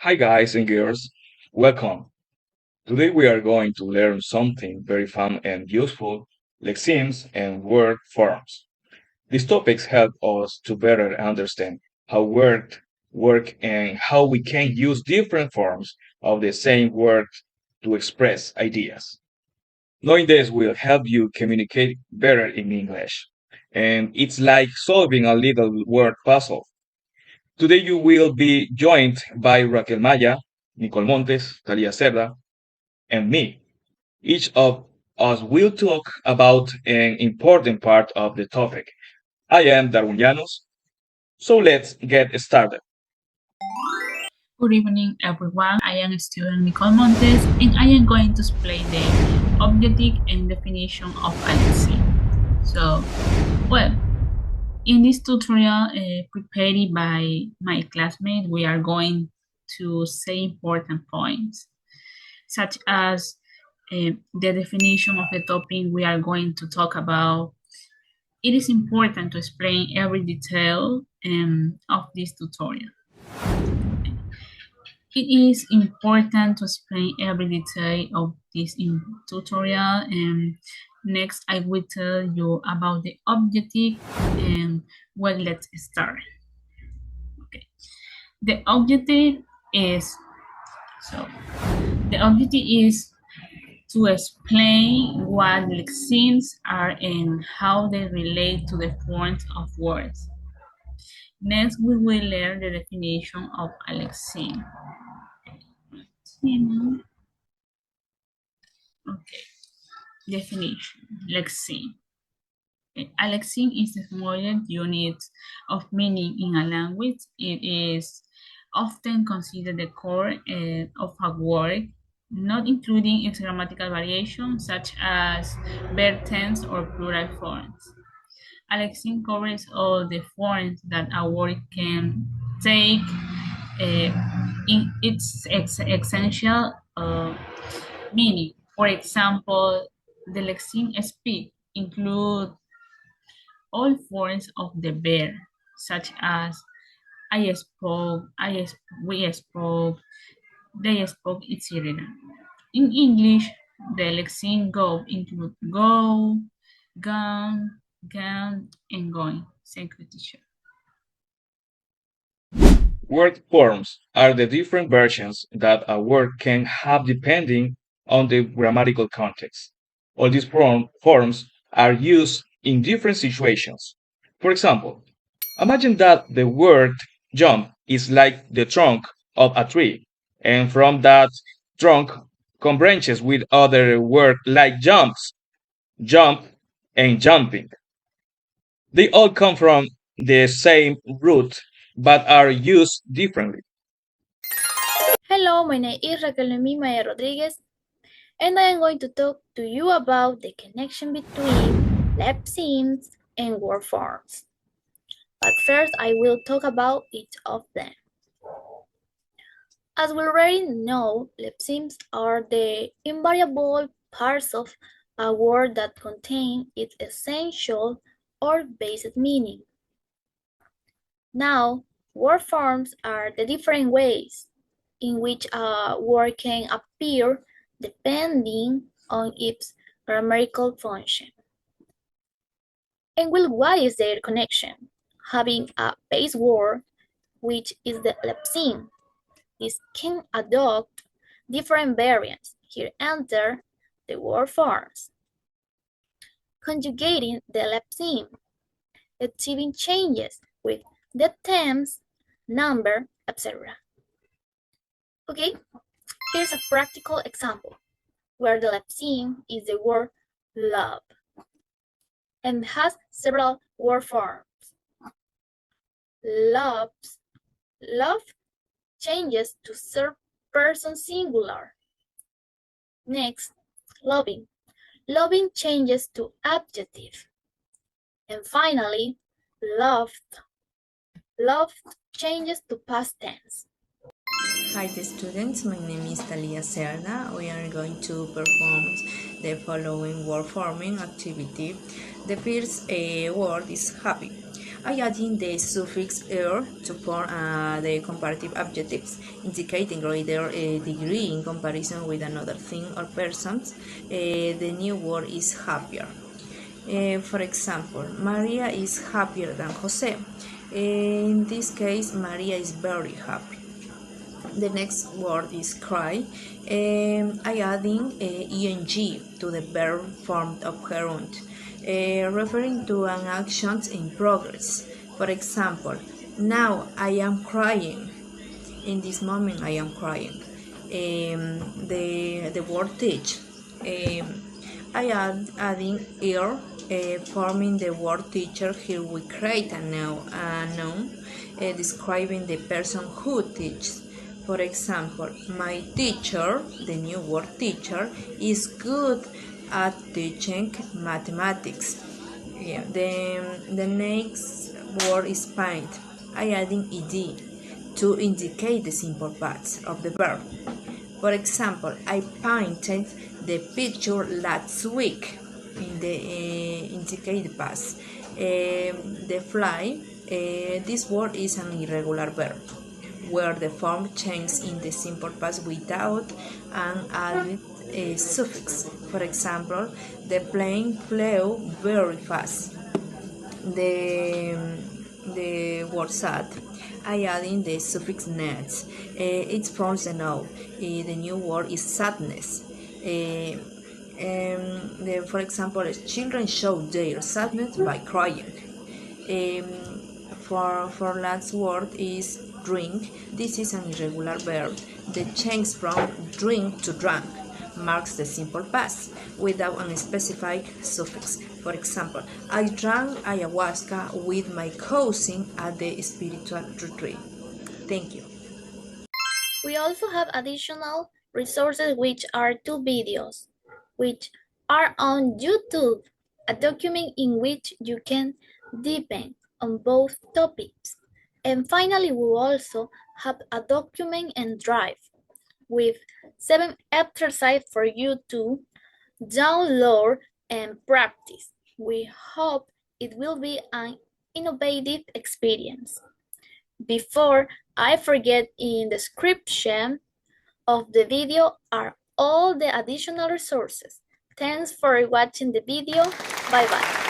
Hi, guys and girls. Welcome. Today we are going to learn something very fun and useful, lexemes and word forms. These topics help us to better understand how words work and how we can use different forms of the same word to express ideas. Knowing this will help you communicate better in English. And it's like solving a little word puzzle. Today you will be joined by Raquel Maya, Nicole Montes, Talia Cerda, and me. Each of us will talk about an important part of the topic. I am Darwin Llanos, so let's get started. Good evening, everyone. I am student Nicole Montes, and I am going to explain the objective and definition of Alexi. So, well, in this tutorial prepared by my classmate, we are going to say important points, such as the definition of the topic we are going to talk about. It is important to explain every detail of this tutorial. It is important to explain every detail of this tutorial, and next I will tell you about the objective, and well, let's start. Okay. The objective is so the objective is to explain what lexemes are and how they relate to the forms of words. Next, we will learn the definition of a lexeme. Okay. Definition. Lexeme. A lexeme is the smallest unit of meaning in a language. It is often considered the core of a word, not including its grammatical variations such as verb tense or plural forms. A lexeme covers all the forms that a word can take uh, in its essential meaning. For example, the lexeme speak include all forms of the verb, such as I spoke, we spoke, they spoke, etc. In English, the lexeme go include go, gone, gone, and going. Thank you, teacher. Word forms are the different versions that a word can have depending on the grammatical context. All these forms are used in different situations. For example, imagine that the word jump is like the trunk of a tree, and from that trunk come branches with other words like jumps, jump, and jumping. They all come from the same root but are used differently. Hello, my name is Raquel Noemí Maya Rodriguez, and I am going to talk to you about the connection between lepsims and word forms. But first, I will talk about each of them. As we already know, lepsims are the invariable parts of a word that contain its essential or basic meaning. Now, word forms are the different ways in which a word can appear depending on its grammatical function. And well, what is their connection? Having a base word, which is the lepseme, this can adopt different variants. Here enter the word forms. Conjugating the lepseme, achieving changes with the tense, number, etc. Okay, here's a practical example where the lepseme is the word love and has several word forms. Loves, love changes to third person singular. Next, loving. Loving changes to adjective. And finally, loved. Loved changes to past tense. Hi students, my name is Talia Cerda. We are going to perform the following word forming activity. The first word is happy. I adding the suffix "er" to form the comparative adjectives, indicating greater degree in comparison with another thing or person. The new word is happier. For example, Maria is happier than Jose. In this case, Maria is very happy. The next word is cry. I adding ing to the verb form of gerund, referring to an action in progress. For example, now I am crying. In this moment, I am crying. The word teach. I adding ear, forming the word teacher. Here we create a noun describing the person who teaches. For example, my teacher, the new word teacher, is good at teaching mathematics. Yeah, the next word is paint. I adding ed to indicate the simple parts of the verb. For example, I painted the picture last week in the indicated past. The fly, this word is an irregular verb where the form changes in the simple past without an added suffix. For example, the plane flew very fast. The the word sad. I add in the suffix net. It's from the noun. The new word is sadness. For example, children show their sadness by crying. For last word is drink. This is an irregular verb. The change from drink to drank marks the simple past without a specific suffix. For example, I drank ayahuasca with my cousin at the spiritual retreat. Thank you. We also have additional resources, which are 2 videos, which are on YouTube, a document in which you can deepen on both topics. And finally, we also have a document and drive with 7 exercises for you to download and practice. We hope it will be an innovative experience. Before I forget, in the description of the video are all the additional resources. Thanks for watching the video. Bye bye.